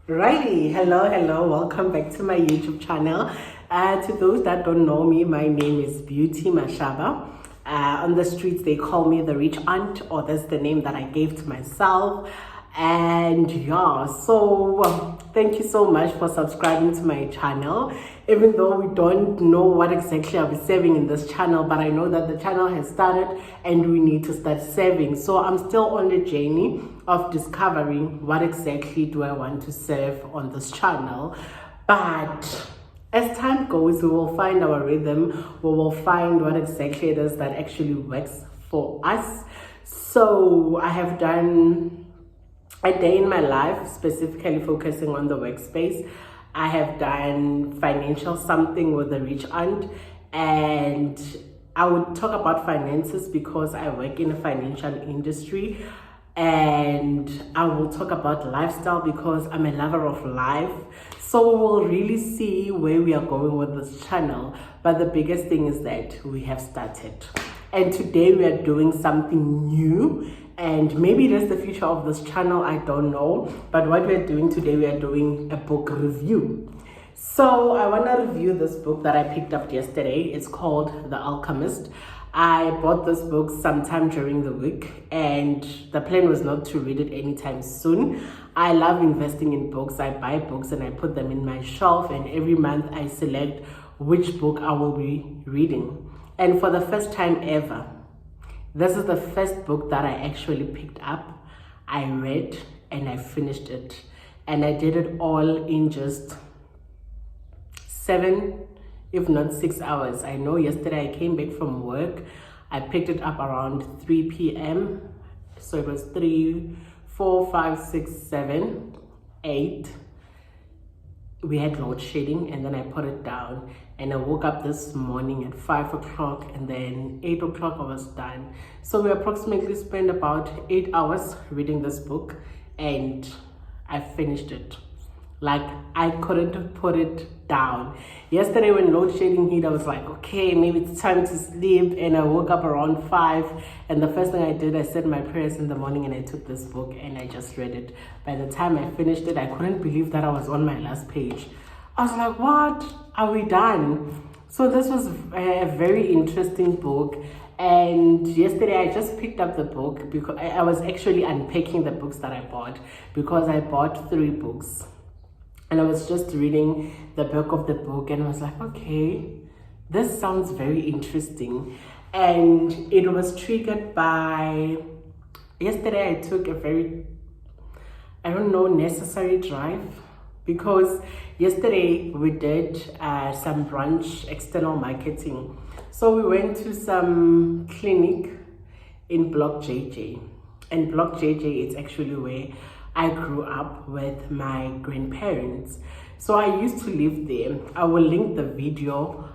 Righty, hello, welcome back to my YouTube channel. To those that don't know me, my name is Beauty Mashaba. On the streets, they call me the rich aunt, or that's the name that I gave to myself. And yeah, so thank you so much for subscribing to my channel. Even though we don't know what exactly I'll be serving in this channel, but I know that the channel has started and we need to start serving. So I'm still on the journey of discovering what exactly do I want to serve on this channel. But as time goes, we will find our rhythm. We will find what exactly it is that actually works for us. So I have done a day in my life, specifically focusing on the workspace. I have done financial something with the rich aunt, and I would talk about finances because I work in the financial industry, and I will talk about lifestyle because I'm a lover of life. So we'll really see where we are going with this channel, but the biggest thing is that we have started, and today we are doing something new. And maybe that's the future of this channel, I don't know. But what we're doing today, we are doing a book review. So I want to review this book that I picked up yesterday. It's called The Alchemist. I bought this book sometime during the week, and the plan was not to read it anytime soon. I love investing in books. I buy books and I put them in my shelf, and every month I select which book I will be reading. And for the first time ever, this is the first book that I actually picked up. I read and I finished it. And I did it all in just 7, if not 6 hours. I know yesterday I came back from work. I picked it up around 3 p.m. So it was 3, 4, 5, 6, 7, 8. We had load shedding, and then I put it down, and I woke up this morning at 5 o'clock, and then 8 o'clock I was done. So we approximately spent about 8 hours reading this book, and I finished it. Like, I couldn't put it down. Yesterday when load shedding hit, I was like, okay, maybe it's time to sleep, and I woke up around 5, and the first thing I did, I said my prayers in the morning, and I took this book and I just read it. By the time I finished it, I couldn't believe that I was on my last page. I was like, what? Are we done? So this was a very interesting book. And yesterday I just picked up the book because I was actually unpacking the books that I bought, because I bought 3 books. And I was just reading the back of the book, and I was like, okay, this sounds very interesting. And it was triggered by, yesterday I took a very, I don't know, necessary drive, because yesterday we did some branch external marketing. So we went to some clinic in Block JJ. And Block JJ is actually where I grew up with my grandparents. So I used to live there. I will link the video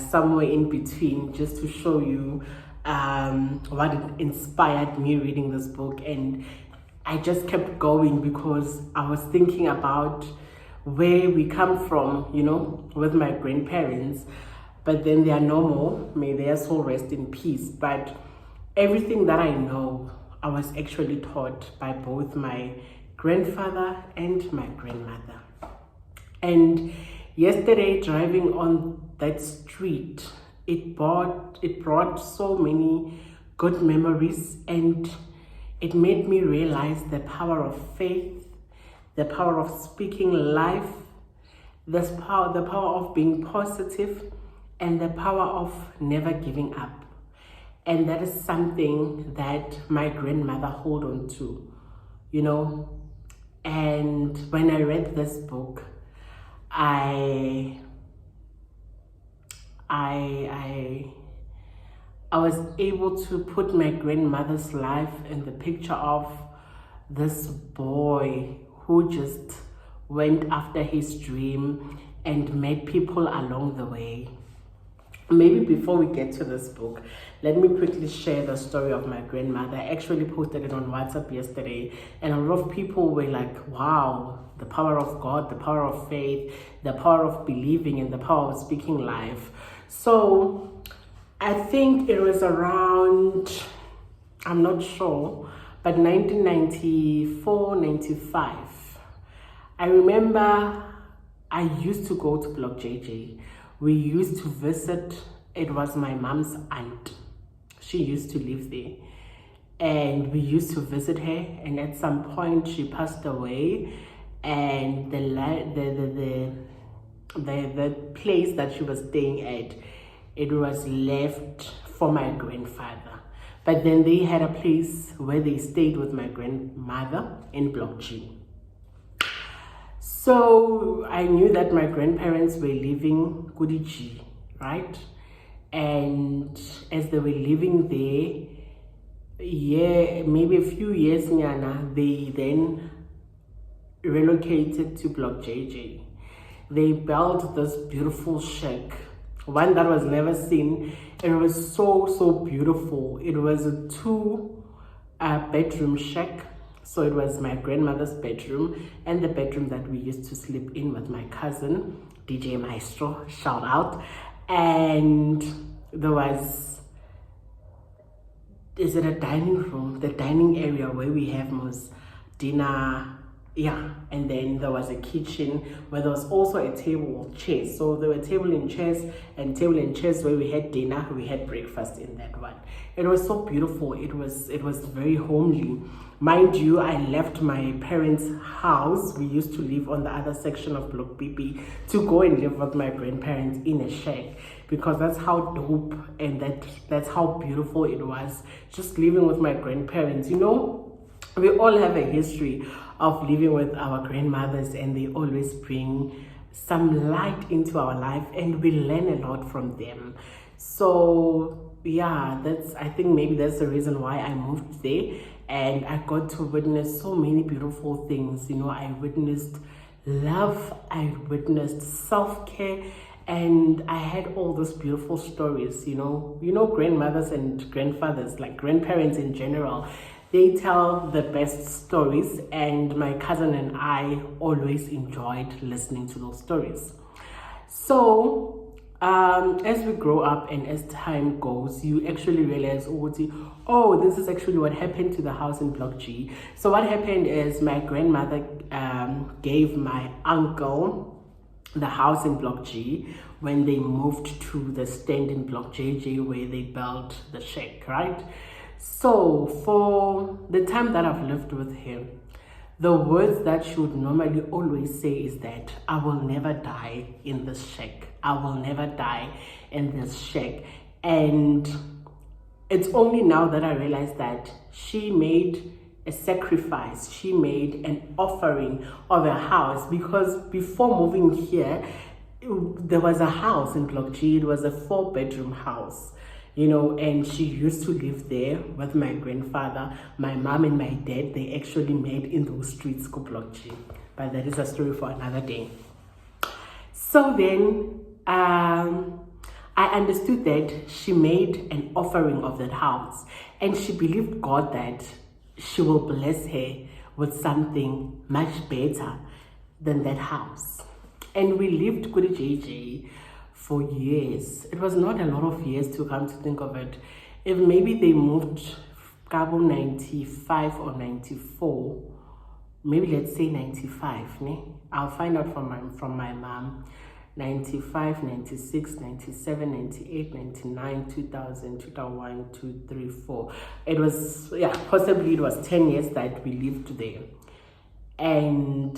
somewhere in between just to show you what inspired me reading this book. And I just kept going because I was thinking about where we come from, you know, with my grandparents. But then they are no more. May their soul rest in peace. But everything that I know, I was actually taught by both my grandfather and my grandmother. And yesterday, driving on that street, it brought so many good memories, and it made me realize the power of faith, the power of speaking life, the power of being positive, and the power of never giving up. And that is something that my grandmother held on to, you know. And when I read this book, I was able to put my grandmother's life in the picture of this boy who just went after his dream and met people along the way. Maybe before we get to this book, let me quickly share the story of my grandmother. I actually posted it on WhatsApp yesterday, and a lot of people were like, wow, the power of God, the power of faith, the power of believing, and the power of speaking life. So I think it was around, I'm not sure, but 1994, 95. I remember I used to go to Block JJ. We used to visit. It was my mom's aunt. She used to live there. And we used to visit her. And at some point, she passed away. And the place that she was staying at, it was left for my grandfather. But then they had a place where they stayed with my grandmother in Block G. So I knew that my grandparents were living Kudi G, right? And as they were living there, yeah, maybe a few years, they then relocated to Block JJ. They built this beautiful shack, one that was never seen. It was so beautiful. It was a 2-bedroom shack. So it was my grandmother's bedroom and the bedroom that we used to sleep in with my cousin, DJ Maestro, shout out. And there was, is it a dining room? The dining area where we have most dinner. Yeah, and then there was a kitchen where there was also a table of chairs. So there were table and chairs where we had dinner, we had breakfast in that one. It was so beautiful. It was very homely. Mind you, I left my parents' house. We used to live on the other section of Block BP to go and live with my grandparents in a shack, because that's how dope and that's how beautiful it was, just living with my grandparents. You know, we all have a history of living with our grandmothers, and they always bring some light into our life and we learn a lot from them. So yeah, I think maybe that's the reason why I moved there, and I got to witness so many beautiful things. You know, I witnessed love, I witnessed self-care, and I had all those beautiful stories. You know, grandmothers and grandfathers, like grandparents in general, they tell the best stories, and my cousin and I always enjoyed listening to those stories. So as we grow up and as time goes, you actually realize, oh, this is actually what happened to the house in Block G. So what happened is my grandmother gave my uncle the house in Block G when they moved to the stand in Block JJ where they built the shack, right? So for the time that I've lived with him, the words that she would normally always say is that I will never die in this shack. I will never die in this shack. And it's only now that I realize that she made a sacrifice. She made an offering of a house, because before moving here, there was a house in Block G. It was a 4-bedroom house. You know, and she used to live there with my grandfather, my mom and my dad. They actually met in those streets, Block G. But that is a story for another day. So then, I understood that she made an offering of that house, and she believed God that she will bless her with something much better than that house. And we lived Kudi JJ for years. It was not a lot of years to come to think of it. If maybe they moved Cabo 95 or 94, maybe let's say 95, ne? I'll find out from my mom. 95, 96, 97, 98, 99, 2000, 2001, 2, 3, 4. It was, yeah, possibly it was 10 years that we lived there. And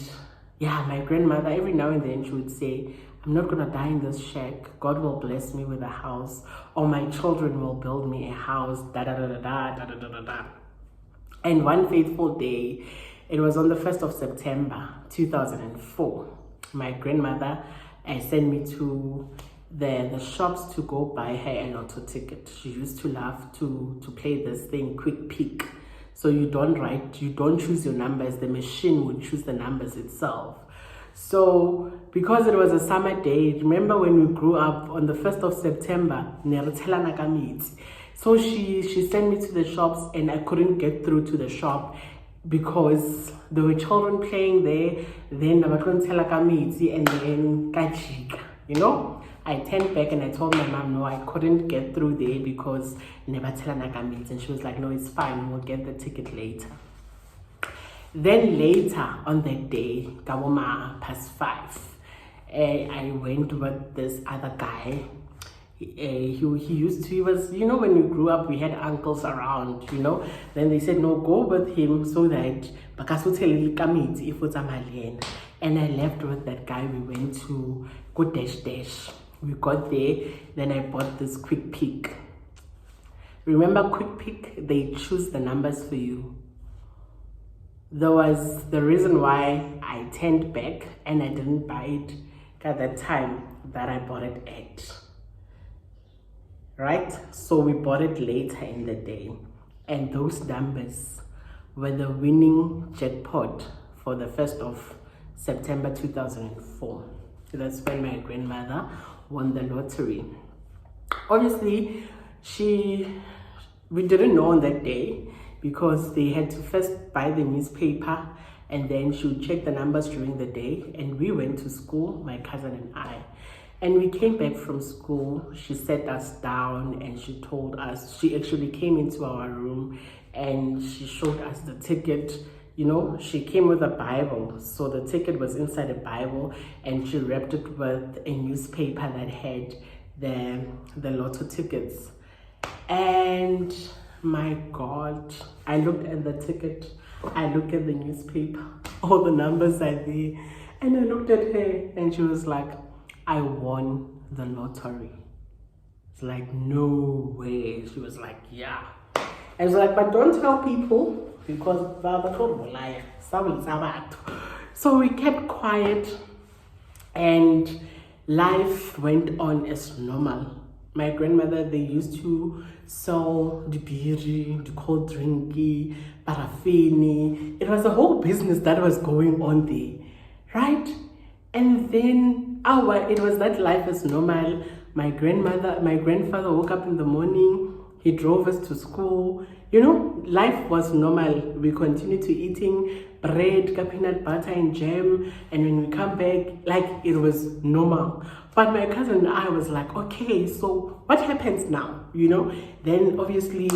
yeah, my grandmother, every now and then she would say, I'm not going to die in this shack. God will bless me with a house, or my children will build me a house, da da da da da da da da da. And one fateful day, it was on the 1st of September, 2004, my grandmother sent me to the shops to go buy her a lotto ticket. She used to love to play this thing, Quick Pick. So you don't choose your numbers, the machine would choose the numbers itself. So because it was a summer day, remember when we grew up on the 1st of September, so she sent me to the shops, and I couldn't get through to the shop because there were children playing there. Then and then kajika, you know. I turned back and I told my mom, no, I couldn't get through there because and she was like, no, it's fine, we'll get the ticket later. Then later on that day, Kawoma past 5, I went with this other guy. He was, you know, when we grew up, we had uncles around, you know. Then they said, no, go with him so that, if it's a and I left with that guy. We went to go dash dash. We got there, then I bought this quick pick. Remember quick pick? They choose the numbers for you. There was the reason why I turned back and I didn't buy it at that time that I bought it at. Right? So we bought it later in the day. And those numbers were the winning jackpot for the 1st of September 2004. That's when my grandmother won the lottery. Obviously, we didn't know on that day because they had to first buy the newspaper and then she would check the numbers during the day. And we went to school, my cousin and I. And we came back from school. She sat us down and she told us, she actually came into our room and she showed us the ticket. You know, she came with a Bible. So the ticket was inside a Bible and she wrapped it with a newspaper that had the lotto tickets. And my God, I looked at the ticket, I looked at the newspaper, all the numbers are there. And I looked at her and she was like, I won the lottery. It's like, no way. She was like, yeah. I was like, but don't tell people because so we kept quiet and life went on as normal. My grandmother, they used to sell the beer, the cold drinky, paraffini. It was a whole business that was going on there, right? And then it was that life as normal. My grandfather woke up in the morning. He drove us to school. You know, life was normal. We continued to eating bread, peanut butter and jam. And when we come back, like it was normal. But my cousin and I was like, okay, so what happens now? You know, then obviously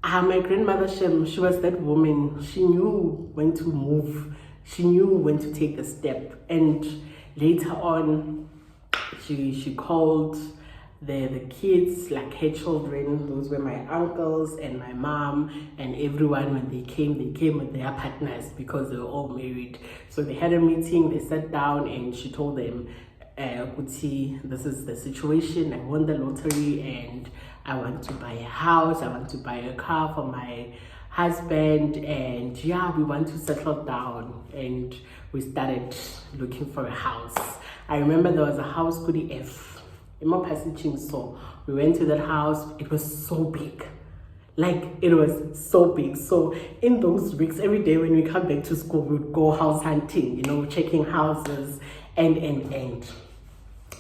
my grandmother, she was that woman. She knew when to move. She knew when to take a step. And later on, she called the kids, like her children. Those were my uncles and my mom and everyone. When they came with their partners because they were all married. So they had a meeting, they sat down and she told them, Kuti, this is the situation. I won the lottery and I want to buy a house. I want to buy a car for my husband, and yeah, we want to settle down. And we started looking for a house. I remember there was a house called F in Mopasichin. So we went to that house. It was so big. Like it was so big. So in those weeks, every day when we come back to school, we would go house hunting, you know, checking houses and.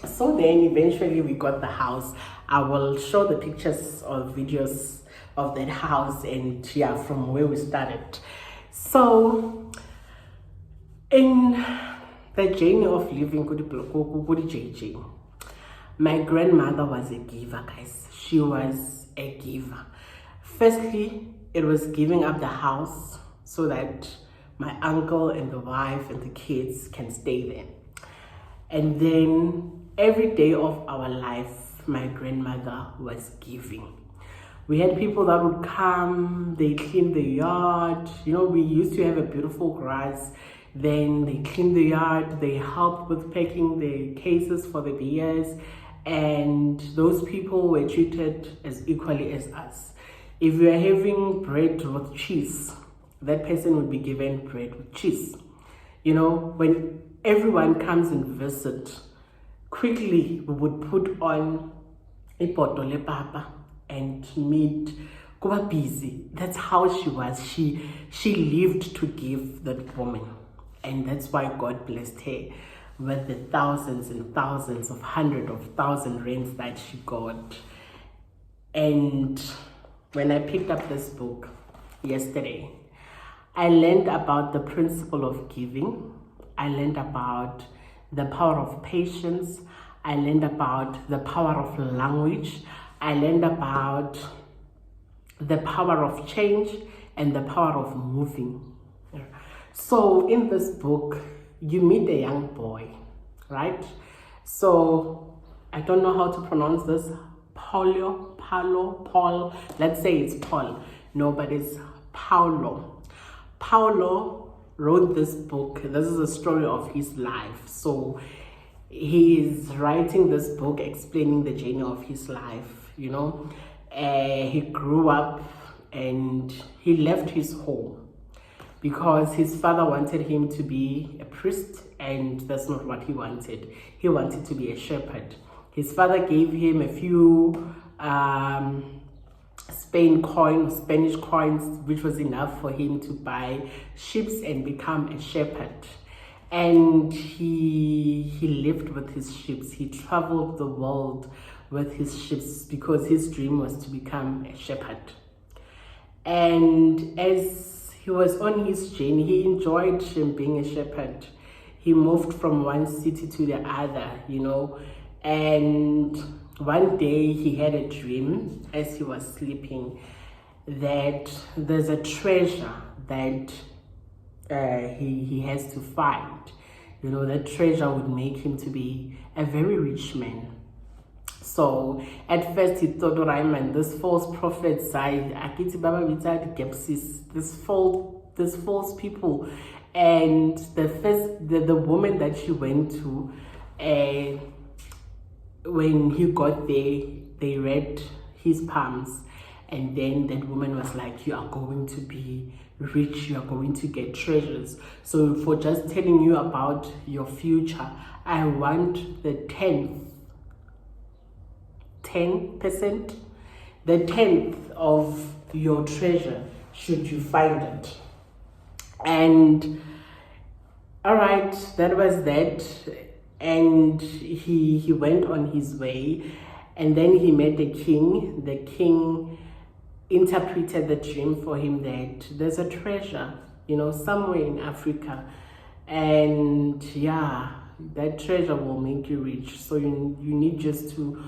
So then eventually we got the house. I will show the pictures or videos of that house and yeah, from where we started. So in the journey of living JJ, my grandmother was a giver, guys. She was a giver. Firstly, it was giving up the house so that my uncle and the wife and the kids can stay there. And then every day of our life, my grandmother was giving. We had people that would come, they clean the yard. You know, we used to have a beautiful grass. Then they cleaned the yard, they helped with packing the cases for the beers. And those people were treated as equally as us. If we are having bread with cheese, that person would be given bread with cheese. You know, when everyone comes and visit, quickly we would put on a potole papa and meat. Kuba busy. That's how she was. She lived to give, that woman. And that's why God blessed her with the thousands and thousands of hundreds of thousand rands that she got. And when I picked up this book yesterday, I learned about the principle of giving. I learned about the power of patience. I learned about the power of language. I learned about the power of change and the power of moving. So in this book, you meet a young boy, right? So I don't know how to pronounce this. Paul. Let's say it's Paul. No, but it's Paulo. Paulo wrote this book. This is a story of his life. So he is writing this book explaining the journey of his life. He grew up and he left his home because his father wanted him to be a priest, and that's not what he wanted. He wanted to be a shepherd. His father gave him a few Spanish coins, which was enough for him to buy sheep and become a shepherd. And he lived with his sheep. He traveled the world with his sheep because his dream was to become a shepherd. And as he was on his journey, he enjoyed being a shepherd. He moved from one city to the other, and one day he had a dream as he was sleeping that there's a treasure that he has to find. That treasure would make him to be a very rich man. So at first he thought, Raymond, this false prophet side, this false people. And the woman that she went to, when he got there, they read his palms, and then that woman was like, you are going to be rich, you are going to get treasures. So for just telling you about your future, I want the 10%, the 10th of your treasure, should you find it. And all right, that was that. And he went on his way, and then he met the king. The king interpreted the dream for him that there's a treasure, somewhere in Africa, and that treasure will make you rich. So you need just to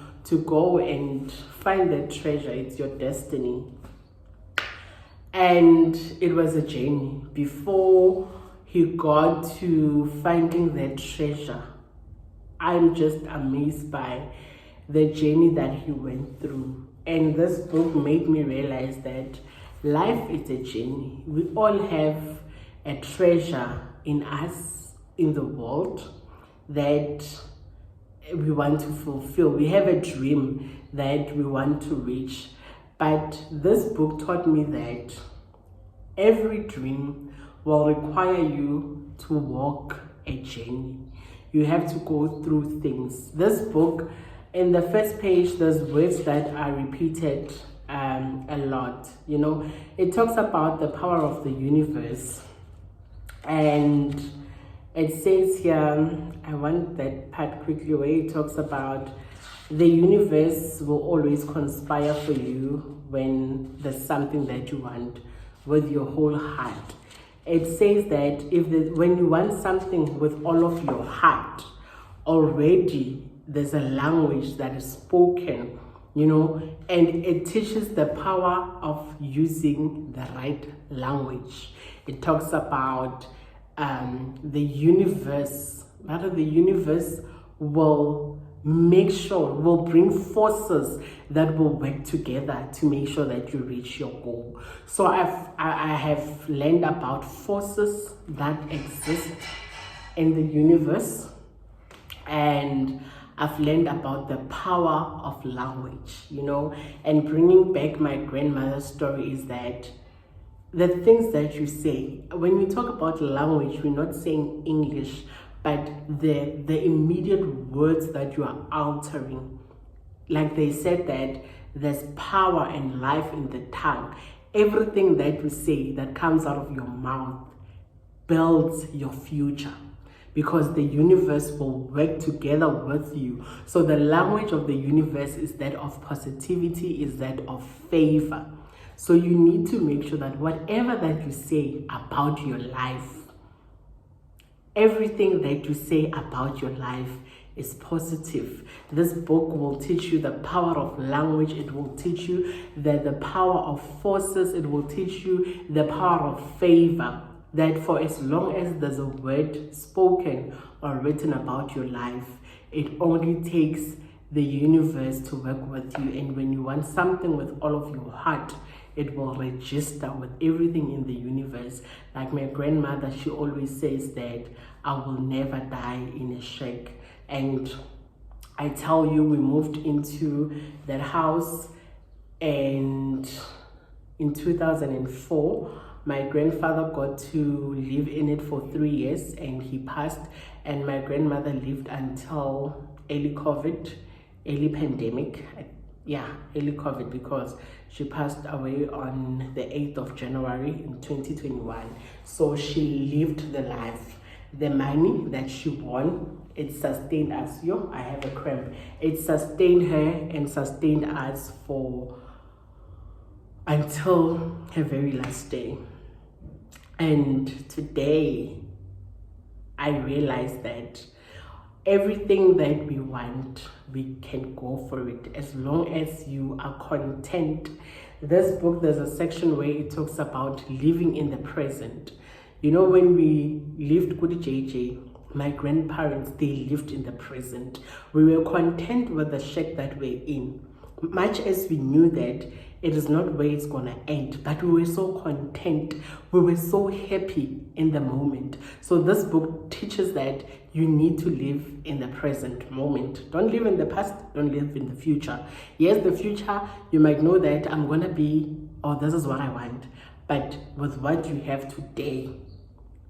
go and find that treasure. It's your destiny. And it was a journey before he got to finding that treasure. I'm just amazed by the journey that he went through. And this book made me realize that life is a journey. We all have a treasure in us, in the world, that we want to fulfill. We have a dream that we want to reach. But this book taught me that every dream will require you to walk a journey. You have to go through things. This book, in the first page, there's words that are repeated a lot. It talks about the power of the universe. And it says here, I want that part quickly, where it talks about the universe will always conspire for you when there's something that you want with your whole heart. It says that when you want something with all of your heart, already there's a language that is spoken, and it teaches the power of using the right language. It talks about the universe. Rather, the universe will bring forces that will work together to make sure that you reach your goal. So I have learned about forces that exist in the universe, and I've learned about the power of language, and bringing back my grandmother's story is that the things that you say, when we talk about language, we're not saying English, but the immediate words that you are altering. Like they said that there's power and life in the tongue. Everything that you say that comes out of your mouth builds your future, because the universe will work together with you. So the language of the universe is that of positivity, is that of favor. So you need to make sure that whatever that you say about your life, everything that you say about your life is positive. This book will teach you the power of language. It will teach you the power of forces. It will teach you the power of favor. that for as long as there's a word spoken or written about your life, it only takes the universe to work with you. And when you want something with all of your heart, it will register with everything in the universe. Like my grandmother, she always says that I will never die in a shack. And I tell you, we moved into that house, and in 2004, my grandfather got to live in it for 3 years and he passed, and my grandmother lived until early COVID, early pandemic. Early COVID, because she passed away on the 8th of January in 2021. So she lived the life. The money that she won, it sustained us. I have a cramp. It sustained her and sustained us until her very last day. And today, I realized that everything that we want, we can go for it as long as you are content. This book, there's a section where it talks about living in the present. When we lived Good JJ, my grandparents, they lived in the present. We were content with the shack that we're in, much as we knew that it is not where it's gonna end, but we were so content, we were so happy in the moment. So this book teaches that you need to live in the present moment. Don't live in the past, don't live in the future. Yes, the future, you might know that I'm gonna be, this is what I want, but with what you have today,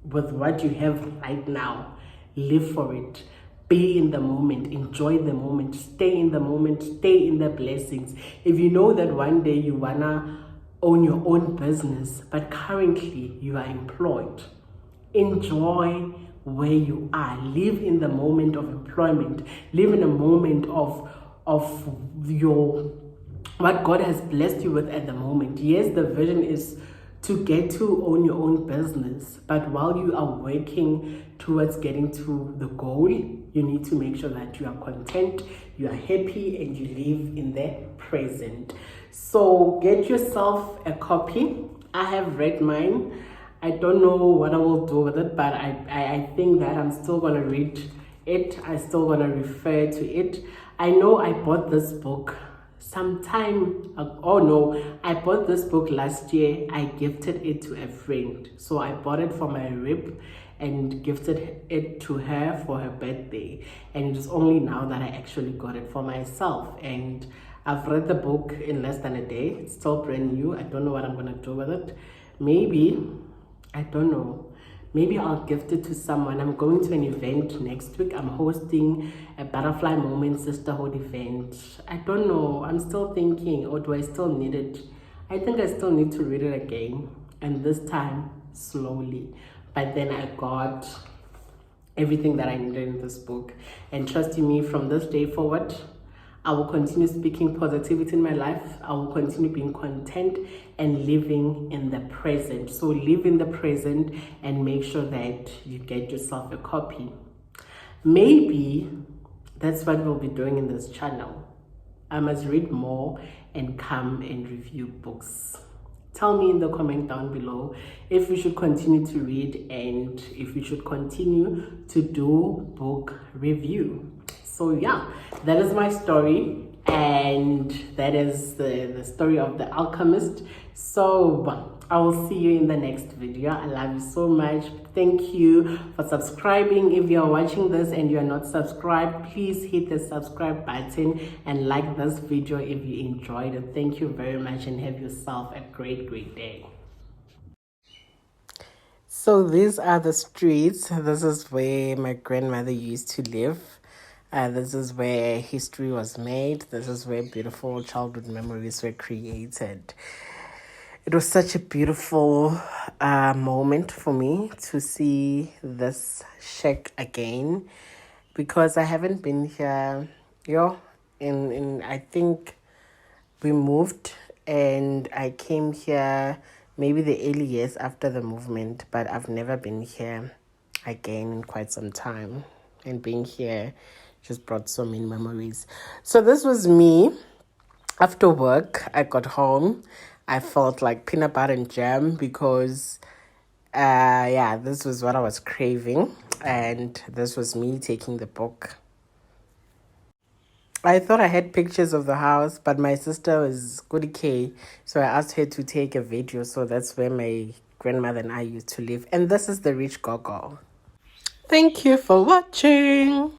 with what you have right now, live for it. Be in the moment, enjoy the moment, stay in the moment, stay in the blessings. If you know that one day you wanna own your own business, but currently you are employed, enjoy where you are. Live in the moment of employment. Live in a moment of your what God has blessed you with at the moment. Yes, the vision is to get to own your own business, but while you are working towards getting to the goal, you need to make sure that you are content, you are happy, and you live in the present. So get yourself a copy. I have read mine. I don't know what I will do with it, but I think that I'm still going to read it. I'm still going to refer to it. I know I bought this book I bought this book last year. I gifted it to a friend. So I bought it for my rib and gifted it to her for her birthday. And it is only now that I actually got it for myself. And I've read the book in less than a day. It's still brand new. I don't know what I'm going to do with it. Maybe I'll gift it to someone. I'm going to an event next week. I'm hosting a Butterfly Moment Sisterhood event. I don't know. I'm still thinking, or do I still need it? I think I still need to read it again. And this time, slowly. But then I got everything that I needed in this book. And trust me, from this day forward, I will continue speaking positivity in my life. I will continue being content and living in the present. So live in the present and make sure that you get yourself a copy. Maybe that's what we'll be doing in this channel. I must read more and come and review books. Tell me in the comment down below if we should continue to read and if we should continue to do book review. So yeah, that is my story, and that is the story of the Alchemist. So I will see you in the next video. I love you so much. Thank you for subscribing. If you are watching this and you are not subscribed, please hit the subscribe button and like this video if you enjoyed it. Thank you very much and have yourself a great day. So these are the streets. This is where my grandmother used to live. This is where history was made. This is where beautiful childhood memories were created. It was such a beautiful moment for me to see this shack again, because I haven't been here, I think we moved and I came here maybe the early years after the movement, but I've never been here again in quite some time. And being here just brought so many memories. So this was me. After work, I got home. I felt like peanut butter and jam because Yeah, this was what I was craving, and this was me taking the book. I thought I had pictures of the house, but my sister was good K, so I asked her to take a video. So that's where my grandmother and I used to live. And this is the rich Gogo. Thank you for watching.